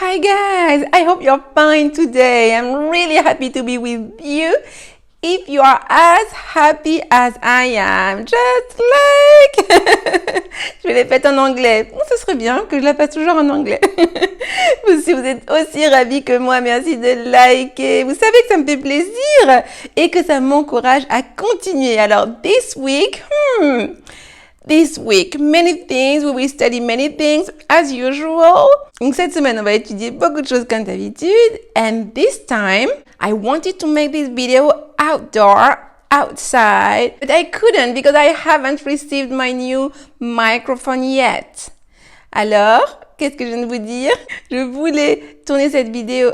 Hi guys, I hope you're fine today. I'm really happy to be with you. If you are as happy as I am, just like... Je l'ai faite en anglais. Ce serait bien que je la fasse toujours en anglais. Si vous êtes aussi ravis que moi, merci de liker. Vous savez que ça me fait plaisir et que ça m'encourage à continuer. Alors, this week, many things, we will study many things as usual. Donc cette semaine, on va étudier beaucoup de choses comme d'habitude. And this time, I wanted to make this video outside, but I couldn't because I haven't received my new microphone yet. Alors, qu'est-ce que je viens de vous dire? Je voulais tourner cette vidéo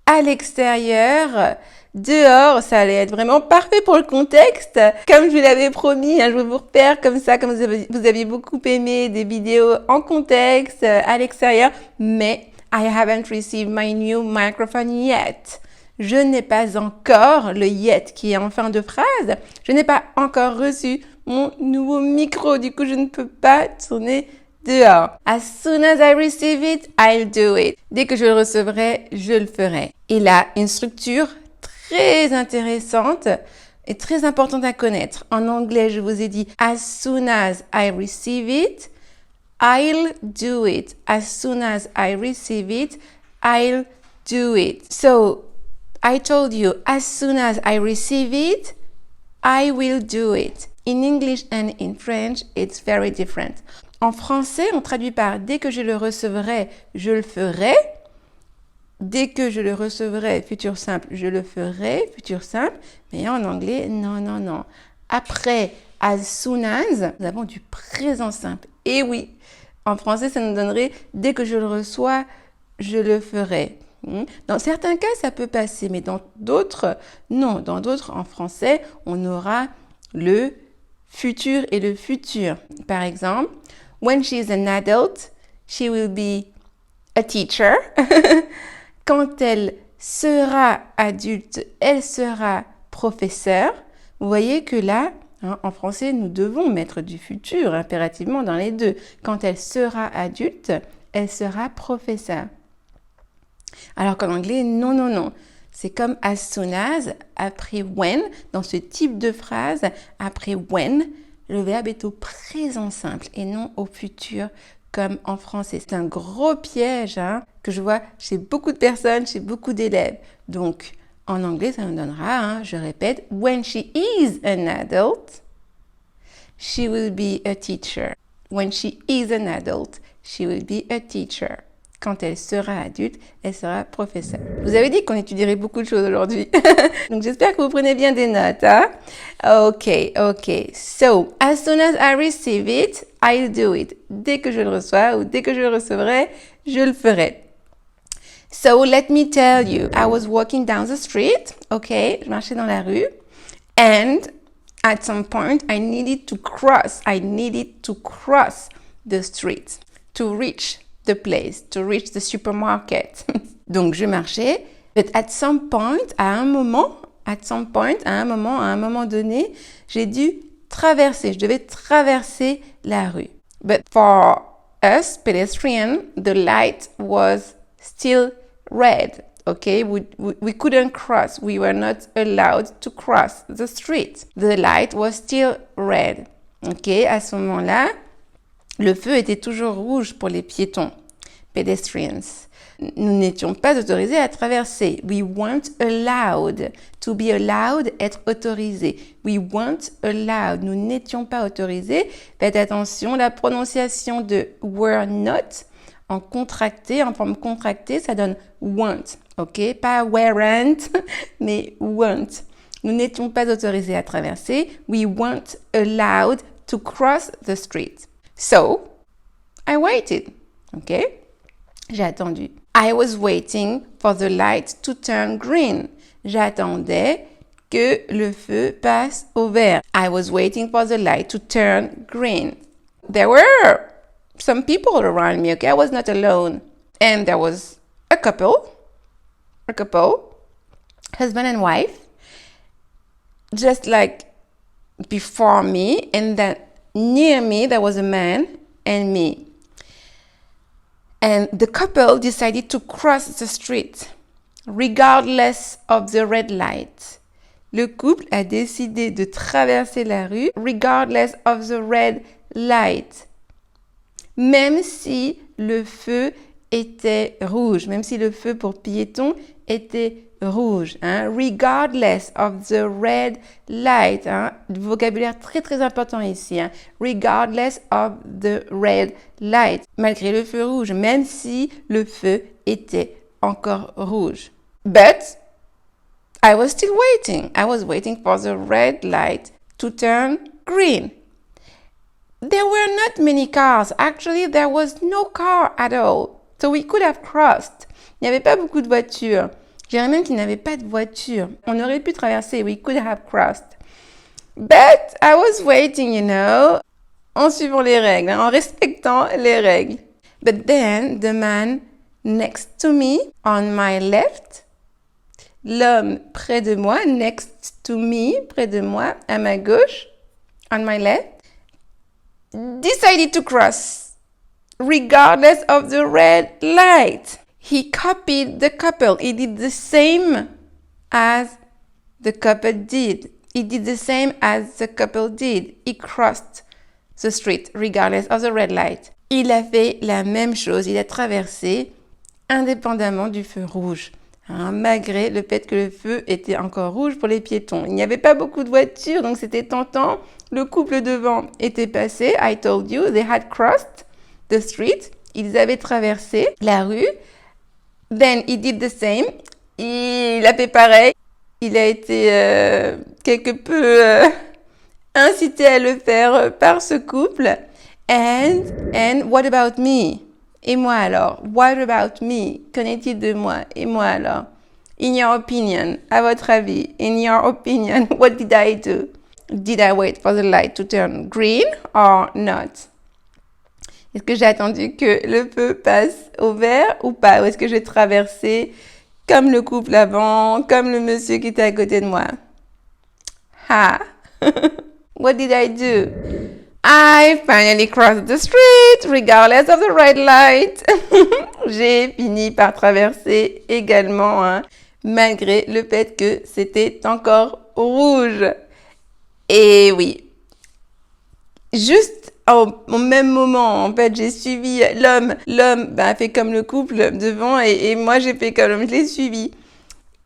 à l'extérieur. Dehors, ça allait être vraiment parfait pour le contexte. Comme je vous l'avais promis, je vais vous refaire comme ça, comme vous aviez beaucoup aimé des vidéos en contexte, à l'extérieur. Mais I haven't received my new microphone yet. Je n'ai pas encore le yet qui est en fin de phrase. Je n'ai pas encore reçu mon nouveau micro. Du coup, je ne peux pas tourner dehors. As soon as I receive it, I'll do it. Dès que je le recevrai, je le ferai. Il a une structure très intéressante et très importante à connaître. En anglais, je vous ai dit as soon as I receive it, I'll do it. As soon as I receive it, I'll do it. So, I told you, as soon as I receive it, I will do it. In English and in French, it's very different. En français, on traduit par dès que je le recevrai, je le ferai. Dès que je le recevrai, futur simple, je le ferai, futur simple. Mais en anglais, non. Après as soon as, nous avons du présent simple. Et oui, en français, ça nous donnerait dès que je le reçois, je le ferai. Dans certains cas, ça peut passer, mais dans d'autres, non. Dans d'autres, en français, on aura le futur et le futur. Par exemple, when she is an adult, she will be a teacher. Quand elle sera adulte, elle sera professeur. Vous voyez que là, en français, nous devons mettre du futur impérativement dans les deux. Quand elle sera adulte, elle sera professeur. Alors qu'en anglais, non. C'est comme as soon as, après when, dans ce type de phrase, après when, le verbe est au présent simple et non au futur comme en français. C'est un gros piège que je vois chez beaucoup de personnes, chez beaucoup d'élèves. Donc, en anglais, ça nous donnera, je répète, when she is an adult, she will be a teacher. When she is an adult, she will be a teacher. Quand elle sera adulte, elle sera professeure. Vous avez dit qu'on étudierait beaucoup de choses aujourd'hui. Donc, j'espère que vous prenez bien des notes. Okay. So, as soon as I receive it, I'll do it. Dès que je le reçois ou dès que je le recevrai, je le ferai. So, let me tell you, I was walking down the street. Je marchais dans la rue. And at some point, I needed to cross the street to reach the place, to reach the supermarket. Donc, je marchais, but at some point, à un moment donné, j'ai dû traverser, je devais traverser la rue. But for us, pedestrians, the light was still red, We couldn't cross, we were not allowed to cross the street. The light was still red, À ce moment-là, le feu était toujours rouge pour les piétons, pedestrians. Nous n'étions pas autorisés à traverser. We weren't allowed. To be allowed, être autorisé. We weren't allowed. Nous n'étions pas autorisés. Faites attention, la prononciation de were not en forme contractée, ça donne weren't. Pas weren't, mais weren't. Nous n'étions pas autorisés à traverser. We weren't allowed to cross the street. So, I waited. J'ai attendu. I was waiting for the light to turn green. J'attendais que le feu passe au vert. I was waiting for the light to turn green. There were some people around me, I was not alone. And there was a couple, husband and wife, just like before me, and then near me there was a man and me. And the couple decided to cross the street, regardless of the red light. Le couple a décidé de traverser la rue, regardless of the red light. Même si le feu était rouge, même si le feu pour piétons était rouge, hein? Regardless of the red light, hein? Vocabulaire très très important ici, hein? Regardless of the red light, malgré le feu rouge, même si le feu était encore rouge. But I was still waiting. I was waiting for the red light to turn green. There were not many cars. Actually, there was no car at all. So we could have crossed. Il n'y avait pas beaucoup de voitures. Je dirais même qu'il n'y avait pas de voiture. On aurait pu traverser. We could have crossed. But I was waiting, en suivant les règles, en respectant les règles. But then the man next to me, on my left, l'homme près de moi, next to me, près de moi, à ma gauche, on my left, decided to cross, regardless of the red light. He copied the couple. He did the same as the couple did. He did the same as the couple did. He crossed the street, regardless of the red light. Il a fait la même chose. Il a traversé indépendamment du feu rouge, hein, malgré le fait que le feu était encore rouge pour les piétons. Il n'y avait pas beaucoup de voitures, donc c'était tentant. Le couple devant était passé. I told you, they had crossed the street. Ils avaient traversé la rue. Then he did the same. Il a fait pareil. Il a été quelque peu incité à le faire par ce couple. And what about me? Et moi alors? What about me? Qu'en est-il de moi? Et moi alors? In your opinion, à votre avis, in your opinion, what did I do? Did I wait for the light to turn green or not? Est-ce que j'ai attendu que le feu passe au vert ou pas? Ou est-ce que j'ai traversé comme le couple avant, comme le monsieur qui était à côté de moi? Ha! What did I do? I finally crossed the street, regardless of the red light. J'ai fini par traverser également, hein, malgré le fait que c'était encore rouge. Et oui, juste au même moment, en fait, j'ai suivi l'homme. L'homme a fait comme le couple devant et moi, j'ai fait comme l'homme, je l'ai suivi.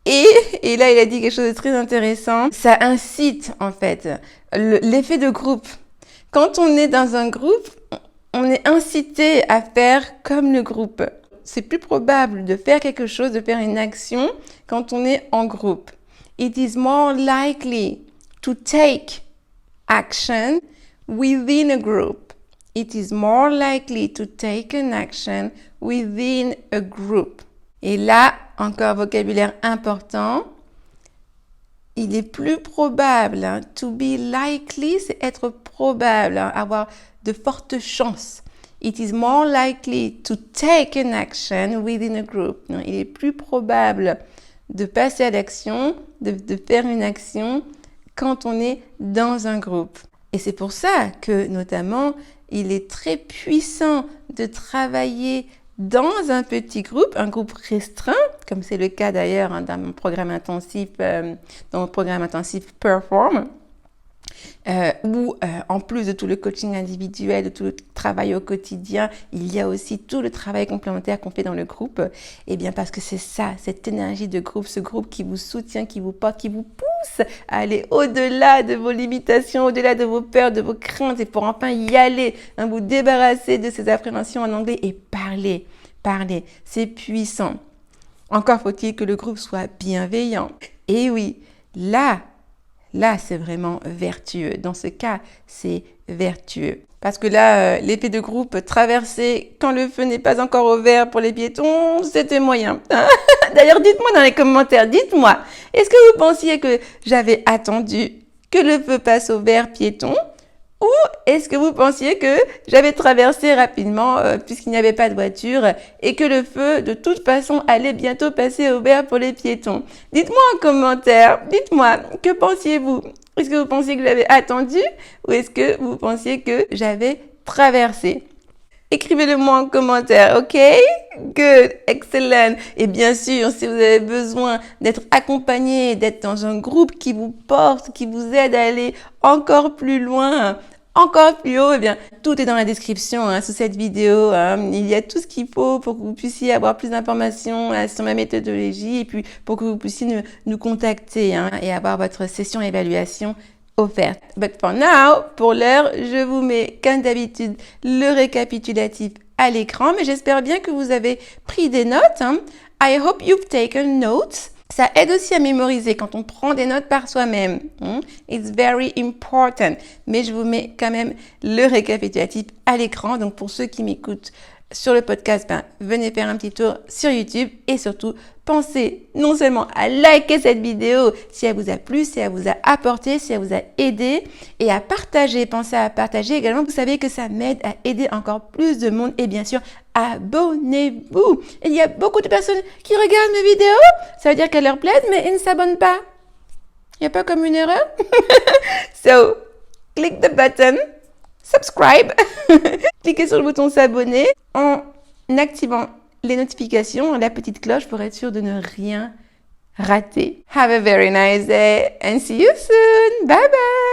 Et là, il a dit quelque chose de très intéressant. Ça incite, en fait, l'effet de groupe. Quand on est dans un groupe, on est incité à faire comme le groupe. C'est plus probable de faire quelque chose, de faire une action quand on est en groupe. It is more likely to take action within a group. It is more likely to take an action within a group. Et là, encore vocabulaire important, il est plus probable, hein, to be likely, c'est être probable, hein, avoir de fortes chances. It is more likely to take an action within a group. Il est plus probable de passer à l'action, de faire une action quand on est dans un groupe. Et c'est pour ça que, notamment, il est très puissant de travailler dans un petit groupe, un groupe restreint, comme c'est le cas d'ailleurs, hein, dans mon programme intensif, Perform, où en plus de tout le coaching individuel, de tout le travail au quotidien, il y a aussi tout le travail complémentaire qu'on fait dans le groupe. Et bien parce que c'est ça, cette énergie de groupe, ce groupe qui vous soutient, qui vous porte, qui vous pousse à aller au-delà de vos limitations, au-delà de vos peurs, de vos craintes, et pour enfin y aller, hein, vous débarrasser de ces appréhensions en anglais et parler. C'est puissant. Encore faut-il que le groupe soit bienveillant. Et oui, là, c'est vraiment vertueux. Dans ce cas, c'est vertueux. Parce que là, l'effet de groupe traversé quand le feu n'est pas encore au vert pour les piétons, c'était moyen. D'ailleurs, dites-moi dans les commentaires, dites-moi, est-ce que vous pensiez que j'avais attendu que le feu passe au vert piéton? Ou est-ce que vous pensiez que j'avais traversé rapidement puisqu'il n'y avait pas de voiture et que le feu, de toute façon, allait bientôt passer au vert pour les piétons? Dites-moi en commentaire, dites-moi, que pensiez-vous? Est-ce que vous pensiez que j'avais attendu ou est-ce que vous pensiez que j'avais traversé? Écrivez-le moi en commentaire, ok? Good, excellent. Et bien sûr, si vous avez besoin d'être accompagné, d'être dans un groupe qui vous porte, qui vous aide à aller encore plus loin, encore plus haut, eh bien, tout est dans la description sous cette vidéo. Il y a tout ce qu'il faut pour que vous puissiez avoir plus d'informations sur ma méthodologie et puis pour que vous puissiez nous contacter et avoir votre session évaluation offerte. But for now, pour l'heure, je vous mets comme d'habitude le récapitulatif à l'écran, mais j'espère bien que vous avez pris des notes. I hope you've taken notes. Ça aide aussi à mémoriser quand on prend des notes par soi-même. It's very important. Mais je vous mets quand même le récapitulatif à l'écran. Donc pour ceux qui m'écoutent sur le podcast, venez faire un petit tour sur YouTube et surtout, pensez non seulement à liker cette vidéo si elle vous a plu, si elle vous a apporté, si elle vous a aidé et à partager. Pensez à partager également. Vous savez que ça m'aide à aider encore plus de monde et bien sûr, abonnez-vous. Il y a beaucoup de personnes qui regardent mes vidéos. Ça veut dire qu'elles leur plaisent mais ils ne s'abonnent pas. Il n'y a pas comme une erreur? So, click the button. Subscribe. Cliquez sur le bouton s'abonner en activant les notifications, la petite cloche pour être sûr de ne rien rater. Have a very nice day and see you soon. Bye bye.